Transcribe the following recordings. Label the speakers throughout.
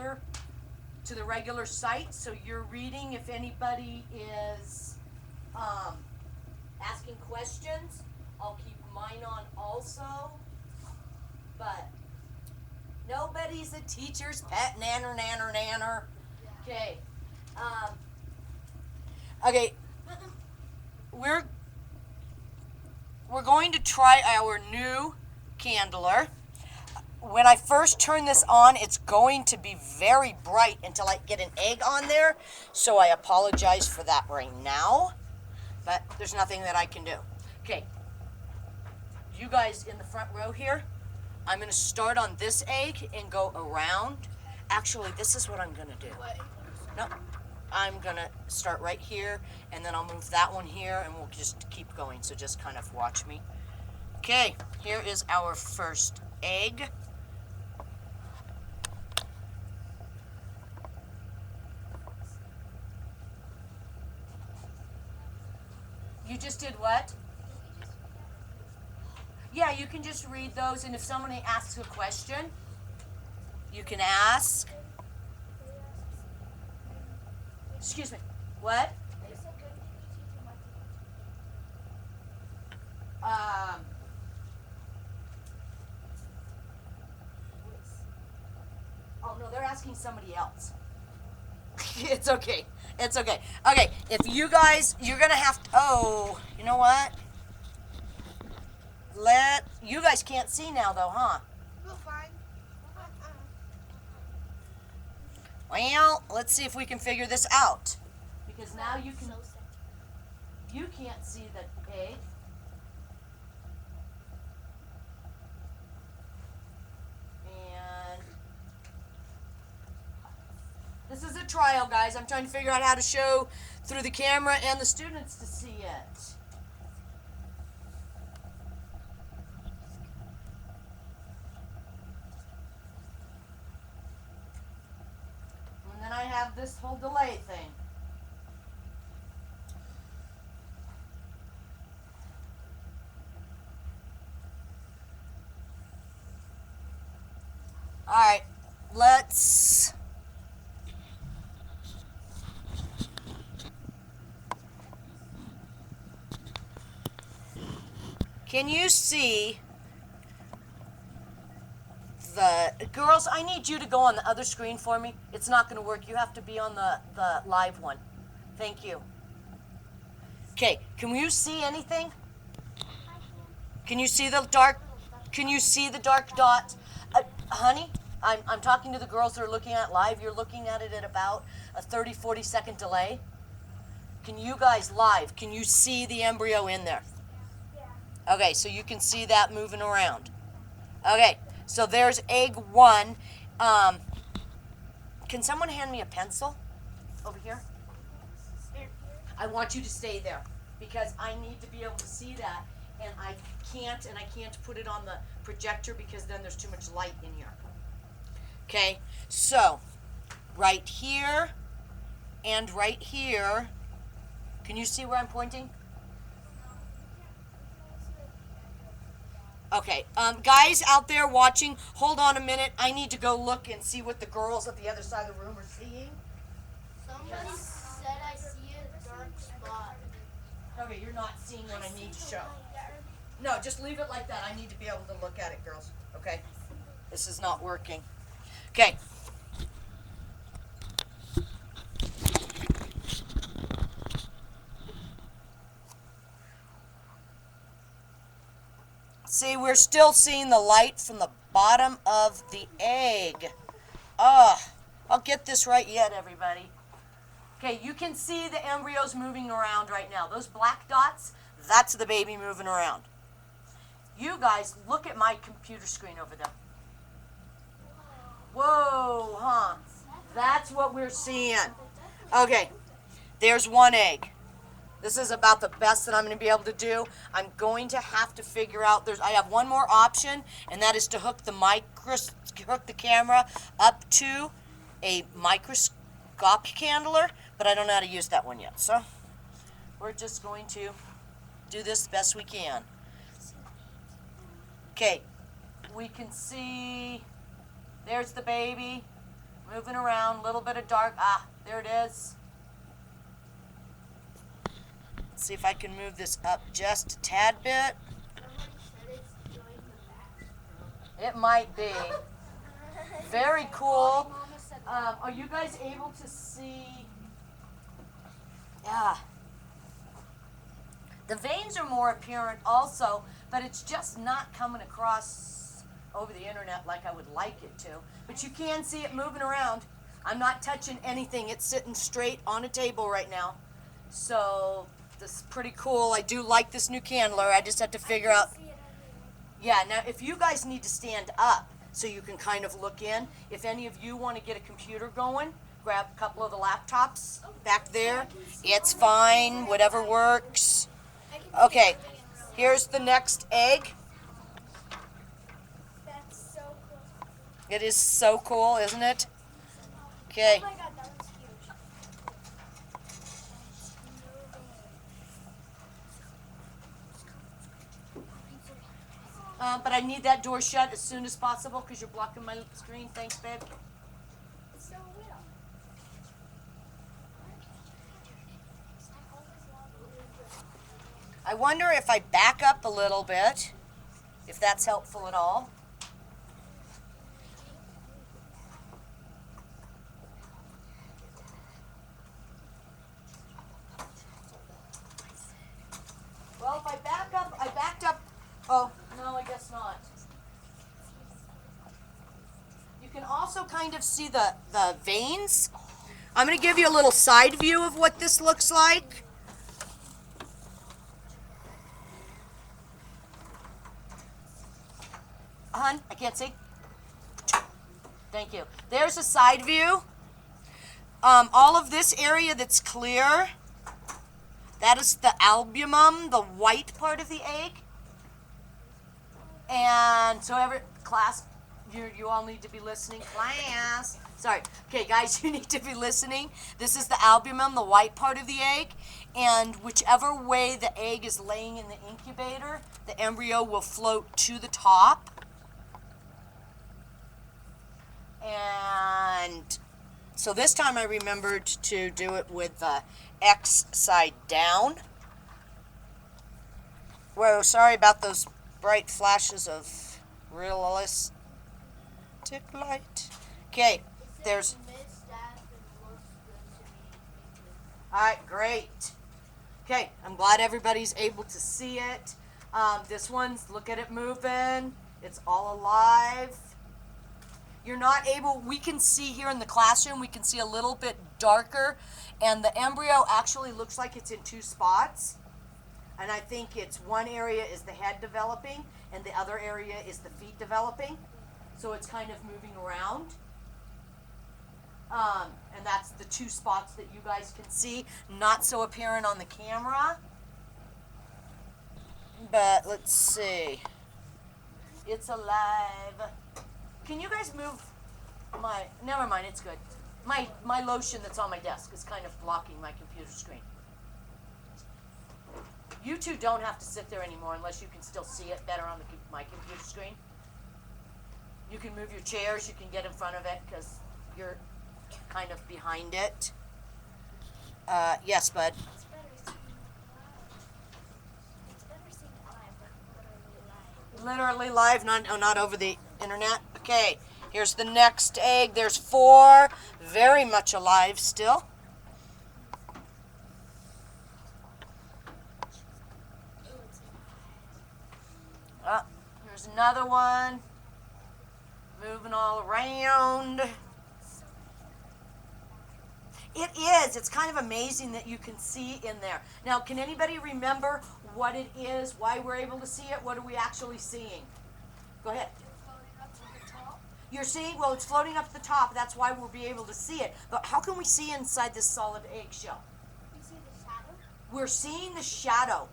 Speaker 1: together to the regular site, so you're reading. If anybody is asking questions, I'll keep mine on also. But nobody's a teacher's pet, nanner, nanner, nanner. Okay. Okay. We're going to try our new candler. When I first turn this on, it's going to be very bright until I get an egg on there. So I apologize for that right now. But there's nothing that I can do. Okay. You guys in the front row here, I'm going to start on this egg and go around. Actually, this is what I'm going to do. No, I'm going to start right here, and then I'll move that one here, and we'll just keep going. So just kind of watch me. Okay, here is our first egg. You just did what? Yeah, you can just read those, and if somebody asks a question, you can ask. Excuse me. What? Oh no, they're asking somebody else. It's okay. It's okay. Okay, if you guys, you're gonna have to. Oh, you know what? You guys can't see now though, huh?
Speaker 2: We're fine.
Speaker 1: Well, let's see if we can figure this out. Because now you can't see the egg. And this is a trial, guys. I'm trying to figure out how to show through the camera and the students to see it. And then I have this whole delay thing. All right, let's. Can you see the girls? I need you to go on the other screen for me. It's not going to work. You have to be on the live one. Thank you. Okay, can you see anything? Can you see the dark? Can you see the dark dots? Honey, I'm talking to the girls that are looking at live. You're looking at it at about a 30-40 second delay. Can you guys live, can you see the embryo in there? Yeah. Okay, so you can see that moving around. Okay, so there's egg one. Can someone hand me a pencil over here? I want you to stay there because I need to be able to see that, and I can't put it on the projector because then there's too much light in here. Okay, so right here and right here. Can you see where I'm pointing? Okay, guys out there watching, hold on a minute. I need to go look and see what the girls at the other side of the room are seeing.
Speaker 2: Somebody said I see a dark spot.
Speaker 1: Okay, you're not seeing what I need to show. No, just leave it like that. I need to be able to look at it, girls. Okay? This is not working. Okay. See, we're still seeing the light from the bottom of the egg. I'll get this right yet, everybody. Okay, you can see the embryos moving around right now. Those black dots, that's the baby moving around. You guys, look at my computer screen over there. Whoa, huh? That's what we're seeing. Okay, there's one egg. This is about the best that I'm going to be able to do. I'm going to have to figure out, I have one more option, and that is to hook the camera up to a microscopic candler, but I don't know how to use that one yet. So we're just going to do this the best we can. Okay, we can see, there's the baby Moving around, a little bit of dark. Ah, there it is. Let's see if I can move this up just a tad bit.
Speaker 2: Somebody said it's doing the backstroke.
Speaker 1: It might be. Very cool.
Speaker 2: Mama said that.
Speaker 1: Are you guys able to see? Yeah. The veins are more apparent also, but it's just not coming across over the internet like I would like it to. But you can see it moving around. I'm not touching anything. It's sitting straight on a table right now. So this is pretty cool. I do like this new candler. I just have to figure out.
Speaker 2: See it on
Speaker 1: Yeah, now if you guys need to stand up so you can kind of look in, if any of you want to get a computer going, grab a couple of the laptops back there. It's fine, whatever works.
Speaker 2: I can see
Speaker 1: Okay,
Speaker 2: everything in real life.
Speaker 1: here's the next egg.
Speaker 2: That's so cool.
Speaker 1: It is so cool, isn't it? Okay,
Speaker 2: Oh my god, that was huge.
Speaker 1: but I need that door shut as soon as possible because you're blocking my screen. Thanks, babe.
Speaker 2: It's so real.
Speaker 1: I wonder if I back up a little bit, if that's helpful at all. Well, if I backed up, oh, no, I guess not. You can also kind of see the veins. I'm going to give you a little side view of what this looks like. Hun, I can't see. Thank you. There's a side view. All of this area that's clear, that is the albumum, the white part of the egg. And so every class, you all need to be listening. Class. Sorry. Okay, guys, you need to be listening. This is the albumum, the white part of the egg. And whichever way the egg is laying in the incubator, the embryo will float to the top. And so this time I remembered to do it with the X side down. Whoa, sorry about those bright flashes of realistic light. Okay, there's. Alright, great. Okay, I'm glad everybody's able to see it. This one's, look at it moving. It's all alive. You're not able, we can see here in the classroom, we can see a little bit darker, and the embryo actually looks like it's in two spots. And I think it's one area is the head developing, and the other area is the feet developing. So it's kind of moving around. And that's the two spots that you guys can see, not so apparent on the camera. But let's see. It's alive. Can you guys move my, never mind, it's good. My lotion that's on my desk is kind of blocking my computer screen. You two don't have to sit there anymore unless you can still see it better on my computer screen. You can move your chairs, you can get in front of it because you're kind of behind it. Yes, bud.
Speaker 2: It's better seeing live. It's better seeing live than literally live.
Speaker 1: Literally live, not over the internet. Okay, here's the next egg. There's 4, very much alive still. Here's another one. Moving all around. It is. It's kind of amazing that you can see in there. Now, can anybody remember what it is, why we're able to see it? What are we actually seeing? Go ahead. You're seeing, well, it's floating up to the top. That's why we'll be able to see it. But how can we see inside this solid eggshell?
Speaker 2: You see the shadow?
Speaker 1: We're seeing the shadow.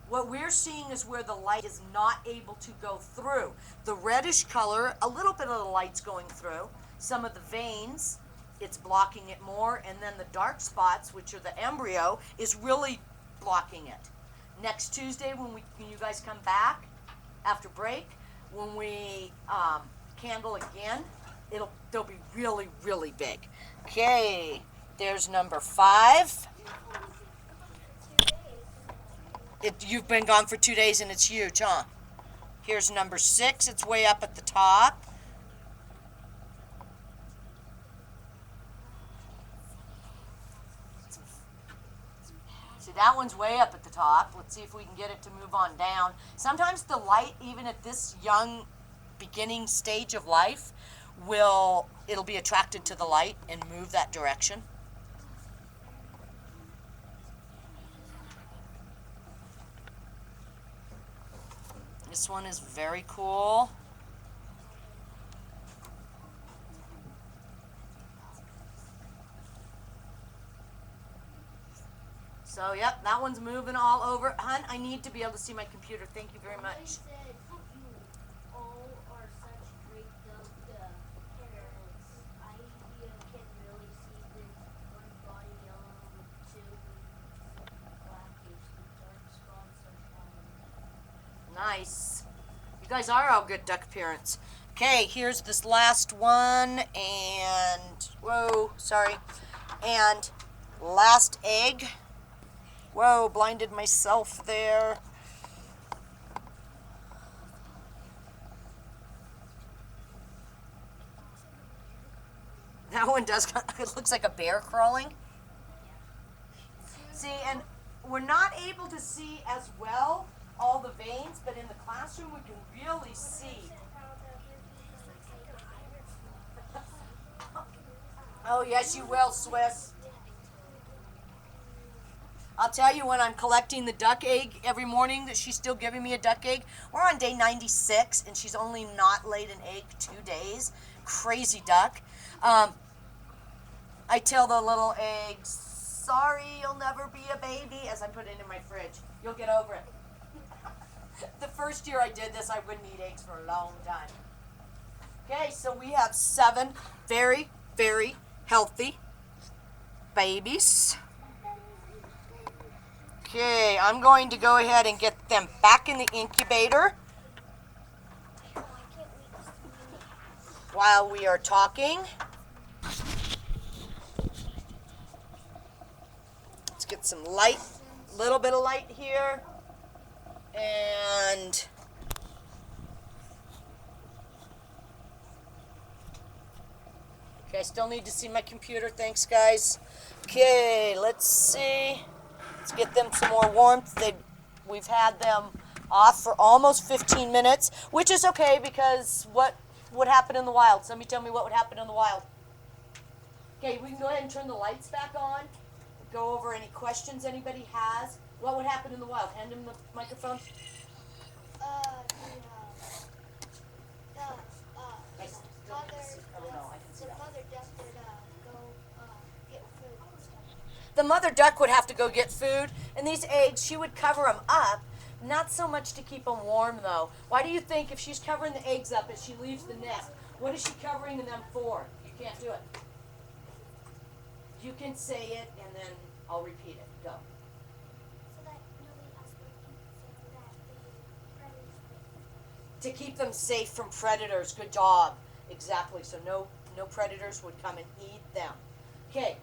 Speaker 1: What we're seeing is where the light is not able to go through. The reddish color, a little bit of the light's going through. Some of the veins, it's blocking it more. And then the dark spots, which are the embryo, is really blocking it. Next Tuesday, when you guys come back after break, when we candle again, they'll be really, really big. Okay, there's number 5. You've been gone for 2 days and it's huge, huh? Here's number 6. It's way up at the top. See, that one's way up at the top. Let's see if we can get it to move on down. Sometimes the light, even at this young beginning stage of life, it'll be attracted to the light and move that direction. This one is very cool. So, yep, that one's moving all over. Hun, I need to be able to see my computer. Thank you very much.
Speaker 3: They said you all are such great parents. I can really see this one body yellow with 2 blackish, the dark spots are shining.
Speaker 1: Nice. You guys are all good duck parents. Okay, here's this last one, and, whoa, sorry, and last egg. Whoa, blinded myself there. That one does, it looks like a bear crawling. See, and we're not able to see as well all the veins, but in the classroom we can really see. Oh, yes, you will, Swiss. I'll tell you, when I'm collecting the duck egg every morning that she's still giving me a duck egg, we're on day 96 and she's only not laid an egg 2 days. Crazy duck. I tell the little eggs, sorry, you'll never be a baby, as I put it in my fridge. You'll get over it. The first year I did this, I wouldn't eat eggs for a long time. Okay, so we have 7 very, very healthy babies. Okay, I'm going to go ahead and get them back in the incubator while we are talking. Let's get some light, little bit of light here, and okay, I still need to see my computer. Thanks, guys. Okay, let's see. Let's get them some more warmth. We've had them off for almost 15 minutes, which is okay because what would happen in the wild? Somebody tell me what would happen in the wild. Okay, we can go ahead and turn the lights back on. Go over any questions anybody has. What would happen in the wild? Hand him the microphone. The mother duck would have to go get food, and these eggs, she would cover them up, not so much to keep them warm, though. Why do you think if she's covering the eggs up as she leaves the nest, what is she covering them for? You can't do it. You can say it, and then I'll repeat it. Go.
Speaker 3: So that nobody else would eat, so that the predators
Speaker 1: To keep them safe from predators. Good job. Exactly. So no predators would come and eat them. Okay.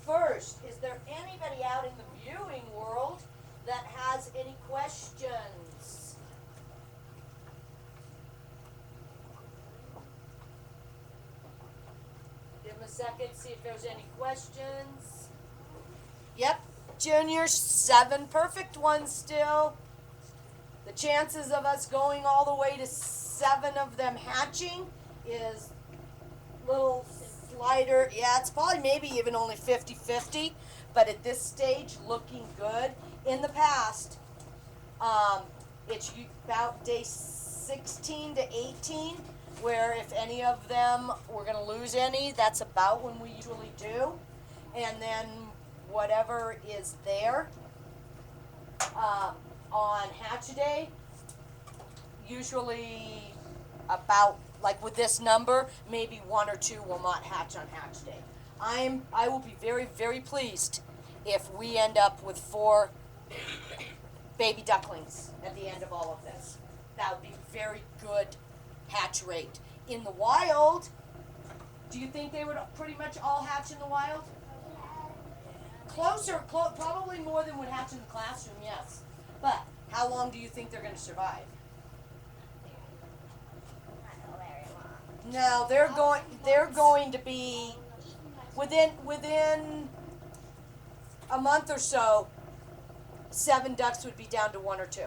Speaker 1: First, is there anybody out in the viewing world that has any questions? Give them a second, see if there's any questions. Yep, Junior, 7 perfect ones still. The chances of us going all the way to 7 of them hatching is little slider. Yeah, it's probably maybe even only 50-50, but at this stage, looking good. In the past, it's about day 16 to 18, where if any of them we're going to lose any, that's about when we usually do. And then whatever is there on hatch day, usually about, like with this number, maybe 1 or 2 will not hatch on hatch day. I will be very, very pleased if we end up with 4 baby ducklings at the end of all of this. That would be very good hatch rate. In the wild, Do you think they would pretty much all hatch in the wild? Probably more than would hatch in the classroom, yes. But how long do you think they're going to survive?
Speaker 2: Not very long.
Speaker 1: No, they're going to be within a month or so. 7 ducks would be down to 1 or 2.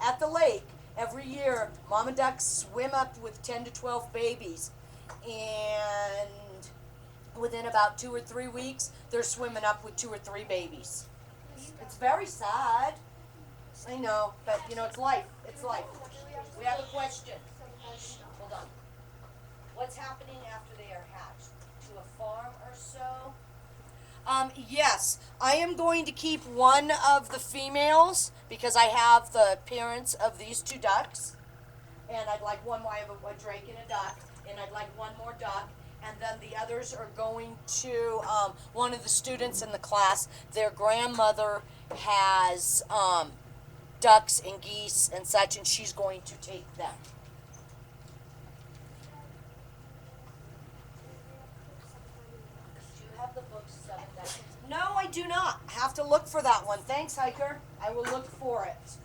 Speaker 1: At the lake, every year, mama ducks swim up with 10 to 12 babies, and within about 2 or 3 weeks, they're swimming up with 2 or 3 babies. It's very sad. I know, but you know, it's life. It's life. We have a question. Hold on. What's happening after they are hatched? To a farm or so? Yes, I am going to keep one of the females because I have the parents of these 2 ducks, and I'd like one. I have a drake and a duck, and I'd like one more duck. And then the others are going to one of the students in the class. Their grandmother has ducks and geese and such, and she's going to take them. Do you have the book 7 Ducks? No, I do not. Have to look for that one. Thanks, Hiker. I will look for it.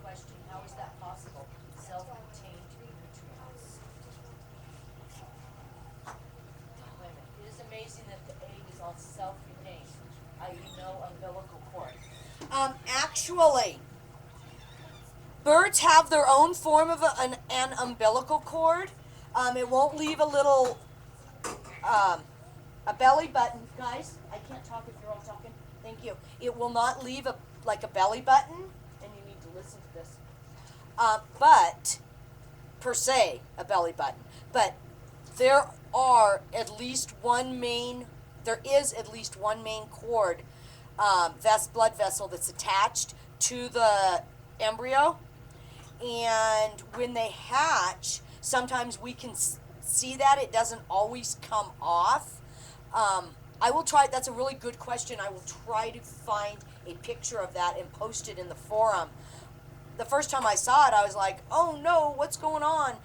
Speaker 1: Question. How is that possible? Self-contained nutrients. Wait a minute. It is amazing that the egg is all self-contained, i.e. no umbilical cord. Actually, birds have their own form of an umbilical cord. It won't leave a little, a belly button. Guys, I can't talk if you're all talking. Thank you. It will not leave a belly button, and you need to listen to this. But, per se, a belly button. But there is at least one main cord, blood vessel that's attached to the embryo. And when they hatch, sometimes we can see that. It doesn't always come off. I will try, that's a really good question. I will try to find a picture of that and post it in the forum. The first time I saw it, I was like, oh no, what's going on?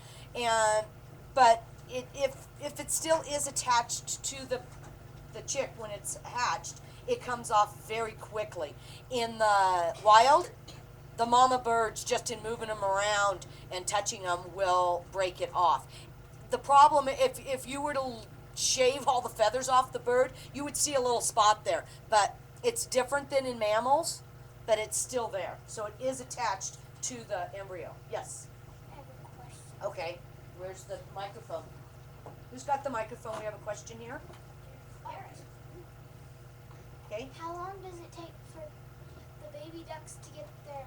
Speaker 1: But if it still is attached to the chick when it's hatched, it comes off very quickly. In the wild, the mama birds, just in moving them around and touching them, will break it off. The problem, if you were to shave all the feathers off the bird, you would see a little spot there. But it's different than in mammals, but it's still there. So it is attached to the embryo. Yes?
Speaker 3: I have a question.
Speaker 1: Okay. Where's the microphone? Who's got the microphone? We have a question here. Okay.
Speaker 3: How long does it take for the baby ducks to get their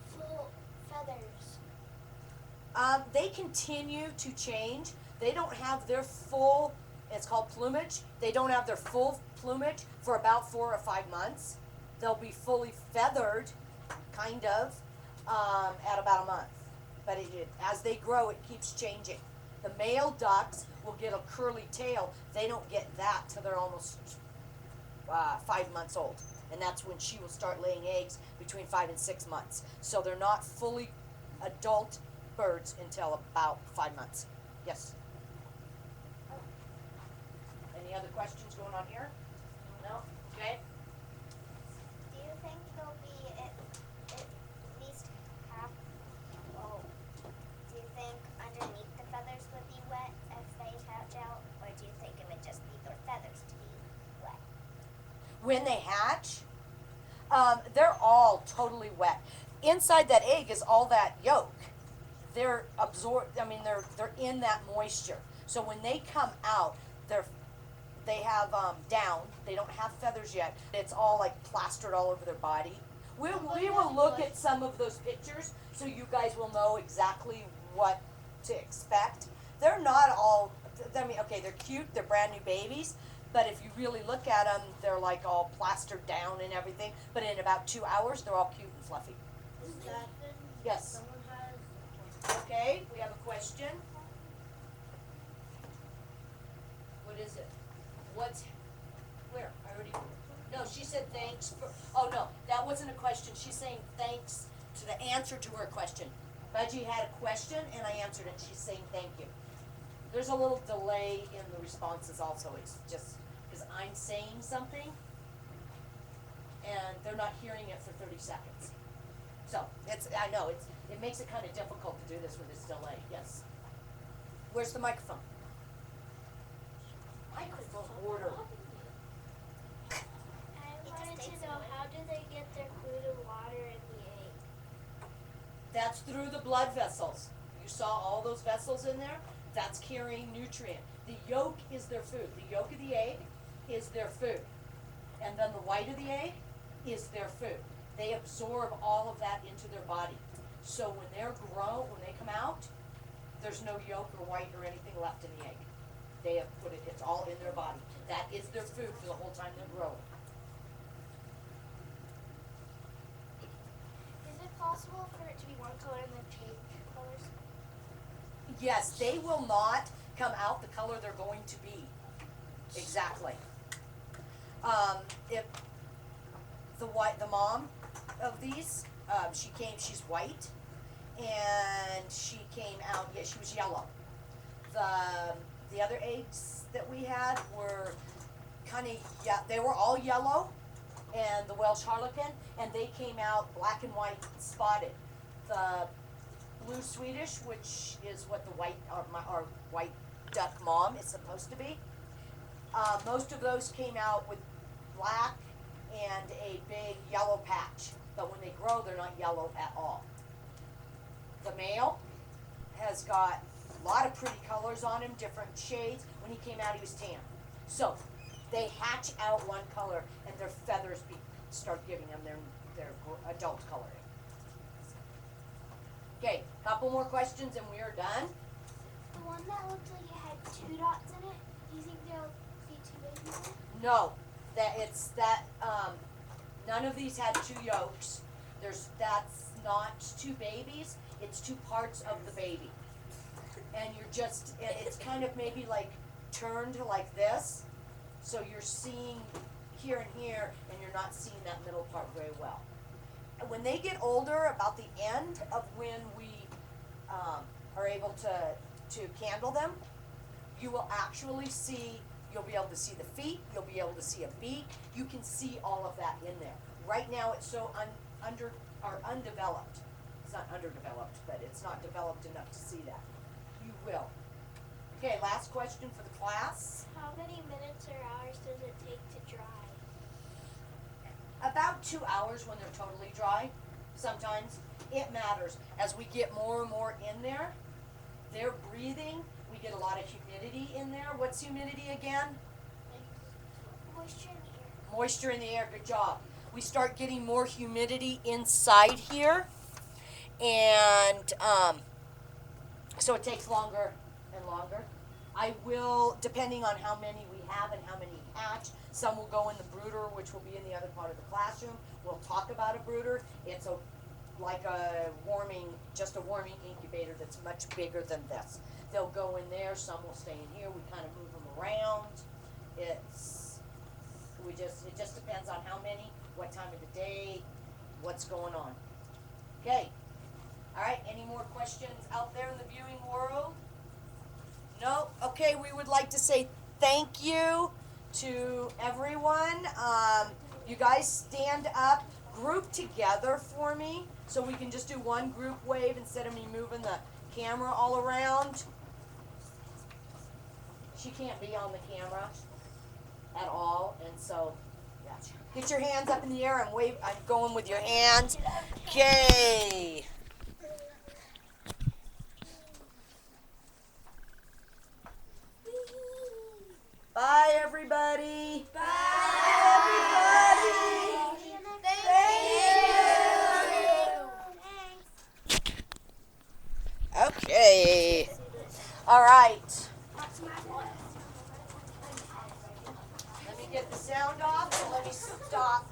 Speaker 3: full feathers?
Speaker 1: They continue to change. They don't have their full, it's called plumage. They don't have their full plumage for about 4 or 5 months. They'll be fully feathered, kind of, at about a month. But as they grow, it keeps changing. The male ducks will get a curly tail. They don't get that till they're almost 5 months old. And that's when she will start laying eggs between 5 and 6 months. So they're not fully adult birds until about 5 months. Yes? Any other questions going on here? No? Okay.
Speaker 2: Do you think there'll be at least half? Oh, do you think underneath the feathers would be wet if they hatch out, or do you think it would just be their feathers to be wet?
Speaker 1: When they hatch, they're all totally wet. Inside that egg is all that yolk. They're absorbed. I mean, they're in that moisture. So when they come out, they have down. They don't have feathers yet. It's all like plastered all over their body. We will look at some of those pictures so you guys will know exactly what to expect. They're not all. I mean, okay, they're cute. They're brand new babies. But if you really look at them, they're like all plastered down and everything. But in about 2 hours, they're all cute and fluffy. Yes. Okay, we have a question. What is it? Where? I already, no, she said thanks for, oh no, that wasn't a question. She's saying thanks to the answer to her question. Budgie had a question and I answered it. She's saying thank you. There's a little delay in the responses also. It's just because I'm saying something and they're not hearing it for 30 seconds. So I know it makes it kind of difficult to do this with this delay. Yes. Where's the microphone? Microphone order.
Speaker 3: I wanted to know, how do they get their food and water in the egg?
Speaker 1: That's through the blood vessels. You saw all those vessels in there? That's carrying nutrient. The yolk is their food. The yolk of the egg is their food. And then the white of the egg is their food. They absorb all of that into their body. So when they're grown, when they come out, there's no yolk or white or anything left in the egg. They have put it, it's all in their body. That is their food for the whole time they're growing.
Speaker 3: Is it possible for it to be one color and then change colors?
Speaker 1: Yes, they will not come out the color they're going to be. Exactly. If the mom of these, she's white, and she came out, yeah, she was yellow. The other eggs that we had were kind of, yeah, they were all yellow, and the Welsh Harlequin, and they came out black and white spotted. The blue Swedish, which is what the white, our white duck mom is supposed to be, most of those came out with black and a big yellow patch, but when they grow, they're not yellow at all. The male has got a lot of pretty colors on him, different shades. When he came out, he was tan. So they hatch out one color, and their feathers start giving them their adult coloring. Okay, couple more questions and we are done.
Speaker 3: The one that looked like it had 2 dots in it, do you think there'll be 2 babies in it?
Speaker 1: No, none of these had 2 yolks. That's not 2 babies, it's 2 parts of the baby. And it's kind of maybe like turned like this, so you're seeing here and here, and you're not seeing that middle part very well. And when they get older, about the end of when we are able to candle them, you will actually see, you'll be able to see the feet, you'll be able to see a beak, you can see all of that in there. Right now it's so undeveloped. It's not underdeveloped, but it's not developed enough to see that. You will. Okay, last question for the class.
Speaker 3: How many minutes or hours does it take to dry?
Speaker 1: About 2 hours when they're totally dry. Sometimes it matters. As we get more and more in there, they're breathing. We get a lot of humidity in there. What's humidity again?
Speaker 3: Moisture in the air.
Speaker 1: Moisture in the air. Good job. We start getting more humidity inside here, and so it takes longer and longer. I will, depending on how many we have and how many hatch, some will go in the brooder, which will be in the other part of the classroom. We'll talk about a brooder. It's just a warming incubator that's much bigger than this. They'll go in there, some will stay in here. We kind of move them around. It just depends on how many, what time of the day, what's going on. Okay. All right, any more questions out there in the viewing world? No? Okay, we would like to say thank you to everyone. You guys stand up, group together for me, so we can just do one group wave instead of me moving the camera all around. She can't be on the camera at all, and so, yeah. Get your hands up in the air and wave. I'm going with your hands. Okay. Bye, everybody. Bye, everybody. Thank you. Okay. All right. Let me get the sound off and let me stop.